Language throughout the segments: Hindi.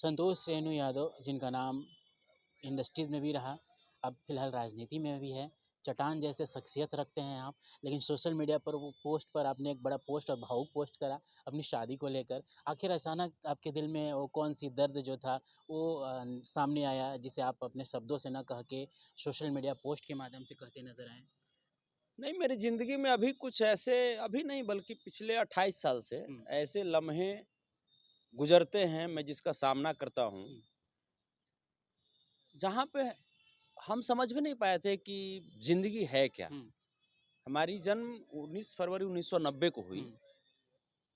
संतोष रेणु यादव जिनका नाम इंडस्ट्रीज़ में भी रहा, अब फ़िलहाल राजनीति में भी है। चट्टान जैसे शख्सियत रखते हैं आप, लेकिन सोशल मीडिया पर वो पोस्ट पर आपने एक बड़ा पोस्ट और भावुक पोस्ट करा अपनी शादी को लेकर। आखिर अचानक आपके दिल में वो कौन-सी दर्द जो था वो सामने आया जिसे आप अपने शब्दों से ना कह के सोशल मीडिया पोस्ट के माध्यम से कहते नज़र आए? नहीं, मेरी ज़िंदगी में अभी कुछ ऐसे अभी नहीं बल्कि पिछले 28 साल से हुँ, ऐसे लम्हे गुज़रते हैं मैं जिसका सामना करता हूँ, हुँ, जहाँ पे हम समझ भी नहीं पाए थे कि ज़िंदगी है क्या? हुँ, हमारी जन्म 19 फरवरी 1990 को हुई हुँ,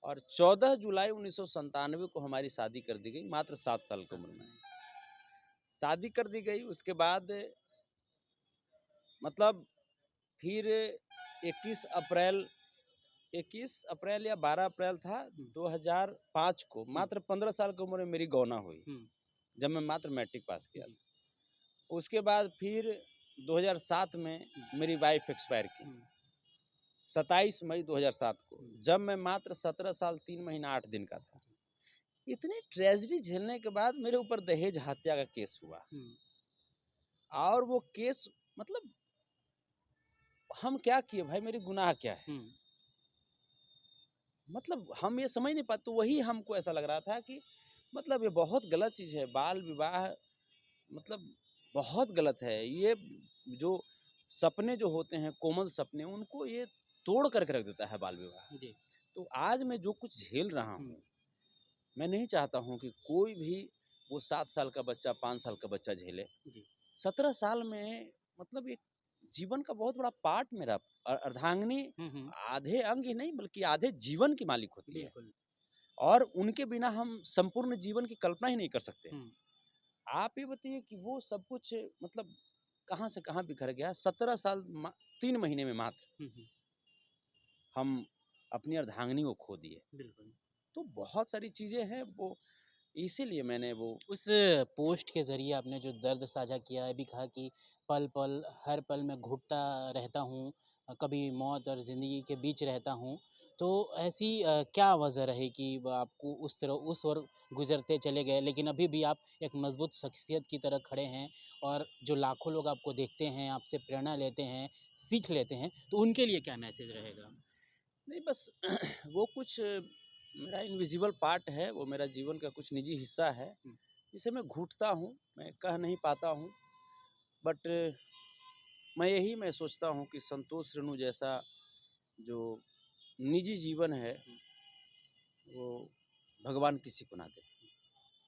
और 14 जुलाई 1997 को हमारी शादी कर दी गई मात्र 7 साल की साथ उम्र में। में। शादी कर दी गई उसके बाद मतलब फिर 21 अप्रैल 21 अप्रैल या 12 अप्रैल था हुँ, 2005 को हुँ, मात्र 15 साल की उम्र में मेरी गौना हुई, हुँ, जब मैं मात्र मैट्रिक पास किया जी, था। उसके बाद फिर 2007 में हुँ, मेरी वाइफ़ एक्सपायर की, हुँ, 27 मई 2007 को, हुँ, जब मैं मात्र 17 साल 3 महीना 8 दिन का था। जी, इतनी ट्रेजेडी झेलने के बाद मेरे ऊपर दहेज हत्या का केस हुआ हुँ, और वो केस मतलब हम क्या किए भाई, मेरे गुनाह क्या है? हुँ, मतलब हम ये समझ नहीं पाते, तो वही हमको ऐसा लग रहा था कि मतलब ये बहुत गलत चीज़ है, बाल विवाह मतलब बहुत गलत है। ये जो सपने जो होते हैं, कोमल सपने, उनको ये तोड़ कर के रख देता है बाल विवाह। जी, तो आज मैं जो कुछ झेल रहा हुँ, हूँ, मैं नहीं चाहता हूँ कि कोई भी वो 7 साल का बच्चा, 5 साल का बच्चा झेले। जी, 17 साल में मतलब एक जीवन का बहुत बड़ा पार्ट मेरा अर्धांगिनी हुँ, हुँ, आधे अंग ही नहीं बल्कि आधे जीवन की मालिक होती है बिल्कुल, और उनके बिना हम संपूर्ण जीवन की कल्पना ही नहीं कर सकते। हुँ, आप ये बताइए कि वो सब कुछ मतलब कहाँ से कहाँ बिखर गया। 17 साल 3 महीने में मात्र हुँ, हुँ, हम अपनी अर्धांगिनी को खो दिए। बिल्कुल। तो बहुत सारी चीज़ें हैं वो, इसीलिए मैंने वो उस पोस्ट के ज़रिए आपने जो दर्द साझा किया, ये भी कहा कि पल-पल, हर पल मैं घुटता रहता हूँ, कभी मौत और ज़िंदगी के बीच रहता हूँ। तो ऐसी क्या वजह रही कि वो आपको उस तरह उस ओर गुज़रते चले गए, लेकिन अभी भी आप एक मज़बूत शख्सियत की तरह खड़े हैं और जो लाखों लोग आपको देखते हैं, आपसे प्रेरणा लेते हैं, सीख लेते हैं, तो उनके लिए क्या मैसेज रहेगा? नहीं बस वो कुछ मेरा इनविजिबल पार्ट है, वो मेरा जीवन का कुछ निजी हिस्सा है, हुँ, जिसे मैं घुटता हूँ, मैं कह नहीं पाता हूँ। बट मैं सोचता हूँ कि संतोष रेणु जैसा जो निजी जीवन है, हुँ, वो भगवान किसी को ना दे।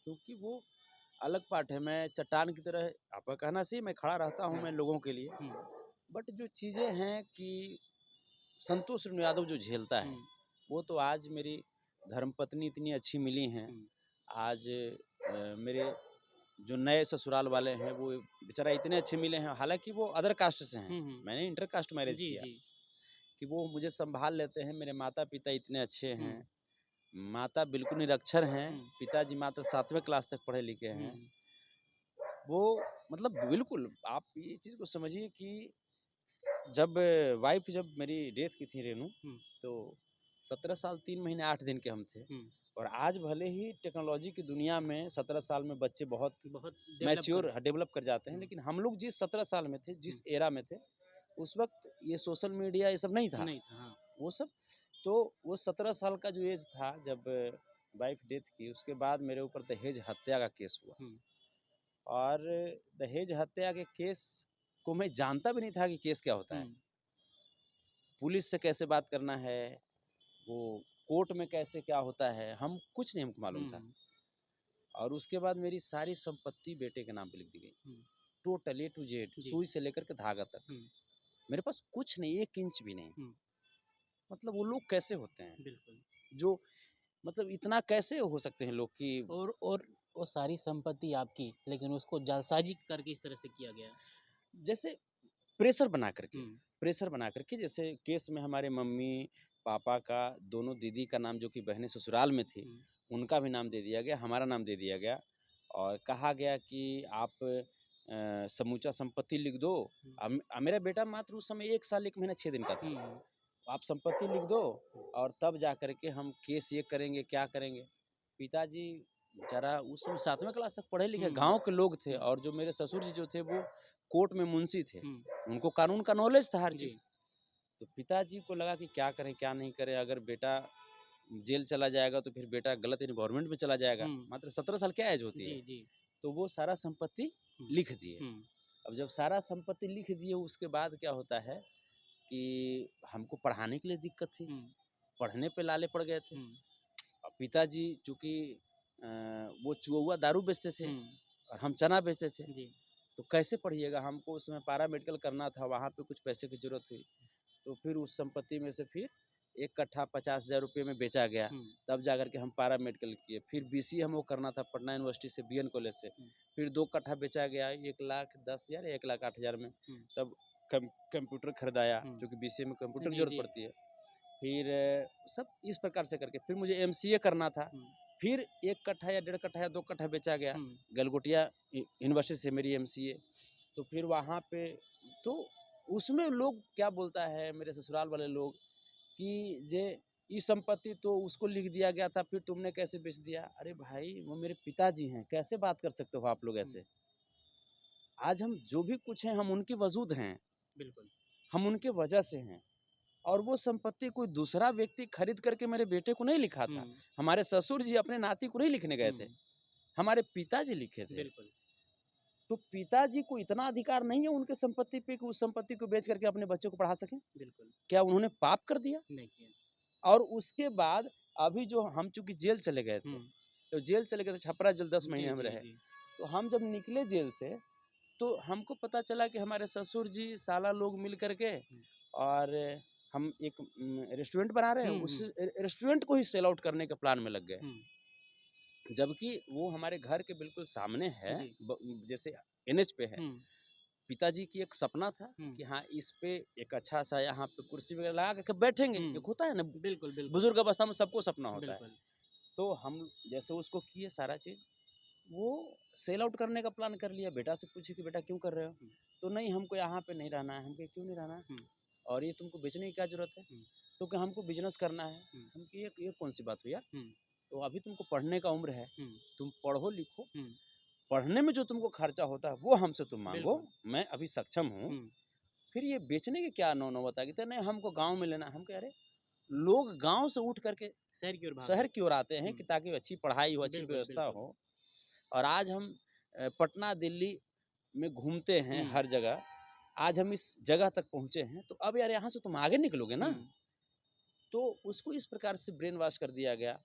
क्योंकि वो अलग पार्ट है, मैं चट्टान की तरह आपका कहना सही, मैं खड़ा रहता हूँ हुँ, मैं लोगों के लिए। हुँ, बट जो चीज़ें हैं कि संतोष रेणु यादव जो झेलता हुँ, है, वो तो आज मेरी धर्मपत्नी इतनी अच्छी मिली हैं। हुँ, आज मेरे जो नए ससुराल वाले हैं, वो बेचारा इतने अच्छे मिले हैं, हालाँकि वो अदर कास्ट से हैं। हुँ, हुँ, मैंने इंटर कास्ट मैरिज जी, किया, जी, कि वो मुझे सँभाल लेते हैं, मेरे माता-पिता इतने अच्छे हुँ, हैं। माता बिल्कुल निरक्षर हैं, हुँ, पिताजी मात्र 7वें क्लास तक पढ़े-लिखे हैं। हुँ, वो मतलब बिल्कुल आप ये चीज़ को समझिए कि जब वाइफ़ जब मेरी डेथ की थी रेणु, हुँ, तो 17 साल 3 महीने 8 दिन के हम थे हुँ, और आज भले ही टेक्नोलॉजी की दुनिया में 17 साल में बच्चे बहुत बहुत डेवलप कर मैच्योर डेवलप कर जाते हैं, हुँ, लेकिन हम लोग जिस 17 साल में थे, हुँ, जिस एरा में थे, उस वक़्त ये सोशल मीडिया ये सब नहीं था। नहीं था, हाँ। वो सब तो वो 17 साल का जो एज था जब वाइफ़ डेथ की, उसके बाद मेरे ऊपर दहेज हत्या का केस हुआ हुँ, और दहेज हत्या के केस को मैं जानता भी नहीं था कि केस क्या होता हुँ, है। पुलिस से कैसे बात करना है, वो कोर्ट में कैसे क्या होता है, हम कुछ नहीं हमको मालूम था। हुँ, और उसके बाद मेरी सारी संपत्ति बेटे के नाम पे लिख दी गई। हुँ, टोटल ए टू जेड जी, सुई से लेकर के धागा तक। हुँ, मेरे पास कुछ नहीं, 1 इंच भी नहीं। हुँ, मतलब वो लोग कैसे होते हैं? बिल्कुल। जो मतलब इतना कैसे हो सकते हैं लोग कि और वो सारी संपत्ति आपकी, लेकिन उसको जालसाजी करके इस तरह से किया गया। जैसे प्रेशर बना कर के हुँ, प्रेशर बना कर के जैसे केस में हमारे मम्मी-पापा का, दोनों दीदी का नाम जो कि बहनें ससुराल में थी, हुँ, उनका भी नाम दे दिया गया, हमारा नाम दे दिया गया और कहा गया कि आप समूचा संपत्ति लिख दो। हुँ, मेरा बेटा मात्र उस समय 1 साल 1 महीना 6 दिन का था। हुँ, हुँ, आप संपत्ति लिख दो हुँ, और तब जा कर के हम केस ये करेंगे, क्या करेंगे। पिताजी बेचारा उस समय 7वें क्लास तक पढ़े लिखे हुँ, गाँव के लोग थे, हुँ, और जो मेरे ससुर जी जो थे वो कोर्ट में मुंशी थे। हुँ, उनको कानून का नॉलेज था हर जी, चीज़। तो पिताजी को लगा कि क्या करें, क्या नहीं करें, अगर बेटा जेल चला जाएगा तो फिर बेटा गलत एनवायरनमेंट में चला जाएगा। हुँ, मात्र 17 साल क्या एज होती है? जी, जी, तो वो सारा संपत्ति हुँ, लिख दिए। हुँ, अब जब सारा संपत्ति लिख दिए उसके बाद क्या होता है कि हमको पढ़ाने के लिए दिक्कत थी, हुँ, पढ़ने पे लाले पड़ गए थे। हुँ, अब पिताजी चूँकि अ, वो जुआ दारू बेचते थे हुँ, और हम चना बेचते थे, जी, तो कैसे पढ़िएगा? हमको उस समय पैरामेडिकल करना था, वहाँ पे कुछ पैसे की ज़रूरत हुई। तो फिर उस संपत्ति में से फिर 1 कट्ठा 50,000 रुपए में बेचा गया, हुँ, तब जाकर के हम पैरामेडिकल किए। फिर बीसीए हमको करना था पटना यूनिवर्सिटी से, बीएन कॉलेज से। हुँ, फिर 2 कट्ठा बेचा गया 1,10,000 या 1,08,000 में। हुँ, तब कंप्यूटर खरीदाया, हुँ, चूँकि बीसीए में कंप्यूटर की जी, ज़रूरत जी, पड़ती है। फिर सब इस प्रकार से करके फिर मुझे एमसीए करना था। हुँ, फिर 1 कट्ठा या डेढ़ कट्ठा या 2 कट्ठा बेचा गया, हुँ, गलगोटिया यूनिवर्सिटी से मेरी एमसीए। तो फिर वहाँ पे तो उसमें लोग क्या बोलता है मेरे ससुराल वाले लोग कि जे ये संपत्ति तो उसको लिख दिया गया था, फिर तुमने कैसे बेच दिया? अरे भाई वो मेरे पिताजी हैं, कैसे बात कर सकते हो आप लोग हुँ, ऐसे? आज हम जो भी कुछ हैं हम उनके वजूद हैं, बिल्कुल, हम उनके वजह से हैं। और वो संपत्ति कोई दूसरा व्यक्ति खरीद करके मेरे बेटे को नहीं लिखा हुँ, था। हमारे ससुर जी अपने नाती को नहीं लिखने गए थे, हुँ, हमारे पिताजी लिखे थे। बिल्कुल, तो पिताजी को इतना अधिकार नहीं है उनके संपत्ति पे कि उस संपत्ति को बेच करके अपने बच्चों को पढ़ा सकें? बिल्कुल, क्या उन्होंने पाप कर दिया? नहीं किया, और उसके बाद अभी जो हम चूँकि जेल चले गए थे, हुँ, तो जेल चले गए थे, छपरा जेल 10 महीने जी, हम जी, रहे। जी, तो हम जब निकले जेल से, तो हमको पता चला कि हमारे ससुर जी साला लोग मिल कर के हुँ, और हम एक रेस्टोरेंट बना रहे हैं, हुँ, उस हुँ, रेस्टोरेंट को ही सेल आउट करने के प्लान में लग गए। हुँ, जबकि वो हमारे घर के बिल्कुल सामने है, जी, जैसे एनएच पे है। हुँ, पिताजी की एक सपना था हुँ, कि हाँ, इस पे एक अच्छा-सा यहाँ पे कुर्सी वगैरह लगा के बैठेंगे। हुँ, एक होता है ना, बिल्कुल, बिल्कुल, बुजुर्ग अवस्था में सबको सपना होता है। बिल्कुल, तो हम जैसे उसको किए सारा चीज़, वो सेल आउट करने का प्लान कर लिया। बेटा से पूछे कि बेटा क्यों कर रहे हो? हुँ, तो नहीं, हमको यहाँ पे नहीं रहना है। हम कहे क्यों नहीं रहना है? हुँ, और ये तुमको बेचने की क्या ज़रूरत है? हुँ, तो कहा हमको बिज़नेस करना है। हुँ, हम कहे ये कौन-सी बात हुई यार? हुँ, तो अभी तुमको पढ़ने का उम्र है। हुँ, तुम पढ़ो लिखो, हुँ, पढ़ने में जो तुमको खर्चा होता है वो हमसे तुम माँगो, बिल्कुल, मैं अभी सक्षम हूँ। हुँ, फिर ये बेचने की क्या नौ-नौबत आ गई? तो नहीं, हमको गाँव में लेना है। हम कहे अरे! लोग गाँव से उठ करके शहर की ओर भाग रहे शहर हैं, की ओर आते हैं हुँ, कि ताकि अच्छी पढ़ाई हो, अच्छी बिल्कुल, व्यवस्था बिल्कुल, हो। और आज हम पटना, दिल्ली में घूमते हैं हुँ, हर जगह। आज हम इस जगह तक पहुँचे हैं, तो अब यार यहाँ से तुम आगे निकलोगे ना। हुँ, तो उसको इस प्रकार से ब्रेन वॉश कर दिया गया।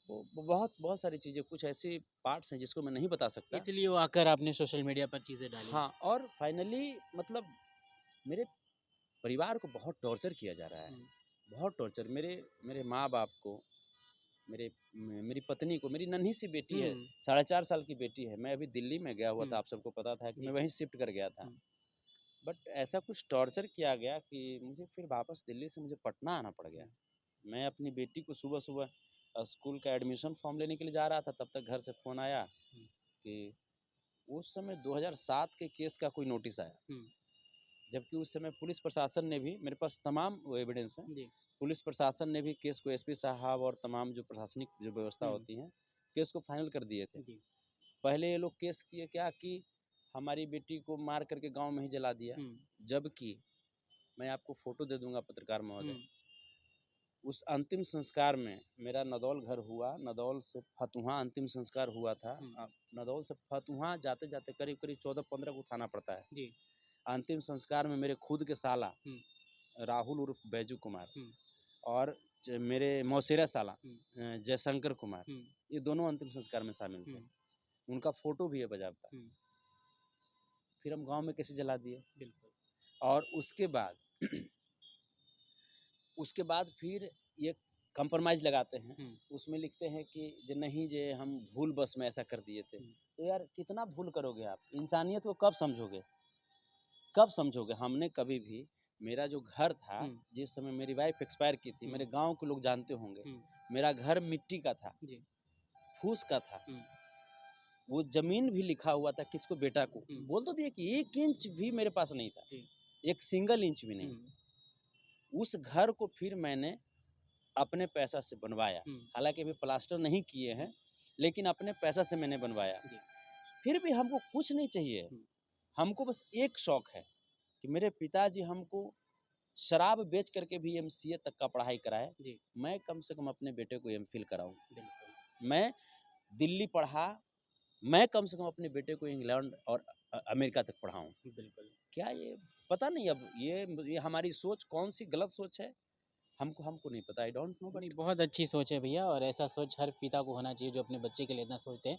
वो बहुत बहुत सारी चीज़ें, कुछ ऐसे पार्ट्स हैं जिसको मैं नहीं बता सकता। इसलिए वो आकर आपने सोशल मीडिया पर चीज़ें डाली। हाँ, और फाइनली मतलब मेरे परिवार को बहुत टॉर्चर किया जा रहा है। हुँ, बहुत टॉर्चर, मेरे मेरे माँ-बाप को, मेरी पत्नी को, मेरी नन्ही-सी बेटी है, हुँ, 4.5 साल की बेटी है। मैं अभी दिल्ली में गया हुआ हुँ, था, आप सबको पता था कि मैं जी, वहीं शिफ्ट कर गया था। हुँ, बट ऐसा कुछ टॉर्चर किया गया कि मुझे फिर वापस दिल्ली से मुझे पटना आना पड़ गया। हुँ, मैं अपनी बेटी को सुबह-सुबह स्कूल का एडमिशन फॉर्म लेने के लिए जा रहा था, तब तक घर से फ़ोन आया हुँ, कि उस समय 2007 के केस का कोई नोटिस आया। हुँ, जबकि उस समय पुलिस प्रशासन ने भी, मेरे पास तमाम वो एविडेंस हैं, जी, पुलिस प्रशासन ने भी केस को एसपी साहब और तमाम जो प्रशासनिक जो व्यवस्था हुँ, होती हैं, केस को फाइनल कर दिए थे। जी, पहले ये लोग केस किए क्या कि हमारी बेटी को मार करके गाँव में ही जला दिया। हुँ, जबकि मैं आपको फ़ोटो दे दूँगा पत्रकार हुँ, महोदय, उस अंतिम संस्कार में मेरा नदौल घर हुआ, नदौल से फतुहा अंतिम संस्कार हुआ था। हुँ, नदौल से फतुहा जाते-जाते करीब-करीब 14-15 को उठाना पड़ता है। जी, अंतिम संस्कार में मेरे खुद के साला हुँ, राहुल उर्फ बैजू कुमार हुँ, और मेरे मौसेरा साला हुँ, जयशंकर कुमार, हुँ, ये दोनों अंतिम संस्कार में शामिल हुँ, थे। उनका फ़ोटो भी है बाज़ाब्ता। हुँ, फिर हम गाँव में कैसे जला दिए। बिल्कुल, और उसके बाद उसके बाद फिर ये कंप्रोमाइज़ लगाते हैं। हुँ, उसमें लिखते हैं कि नहीं जे हम भूलवश में ऐसा कर दिए थे। हुँ, तो यार कितना भूल करोगे आप? इंसानियत को कब समझोगे? कब समझोगे? हमने कभी भी, मेरा जो घर था, हुँ, जिस समय मेरी वाइफ़ एक्सपायर की थी, हुँ, मेरे गाँव के लोग जानते होंगे। हुँ, मेरा घर मिट्टी का था, जी, फूस का था। हुँ, वो ज़मीन भी लिखा हुआ था किसको, बेटा को। हुँ, बोल तो दिए कि 1 इंच भी मेरे पास नहीं था, जी, 1 सिंगल इंच भी नहीं। हुँ, उस घर को फिर मैंने अपने पैसा से बनवाया। हुँ, हालाँकि अभी प्लास्टर नहीं किए हुँ, हैं, लेकिन अपने पैसा से मैंने बनवाया। जी। फिर भी हमको कुछ नहीं चाहिए, हुँ। हमको बस एक शौक है कि मेरे पिताजी हमको शराब बेच कर के भी एमसीए तक का पढ़ाई कराए, जी, मैं कम से कम अपने बेटे को एमफिल कराऊँ। बिल्कुल। मैं दिल्ली पढ़ा, मैं कम से कम अपने बेटे को इंग्लैंड और अमेरिका तक पढ़ाऊँ। बिल्कुल। क्या ये पता नहीं, अब ये हमारी सोच कौन-सी गलत सोच है, हमको हमको नहीं पता, आई डोंट नो नहीं, बट बहुत अच्छी सोच है भैया और ऐसा सोच हर पिता को होना चाहिए जो अपने बच्चे के लिए इतना सोचते हैं।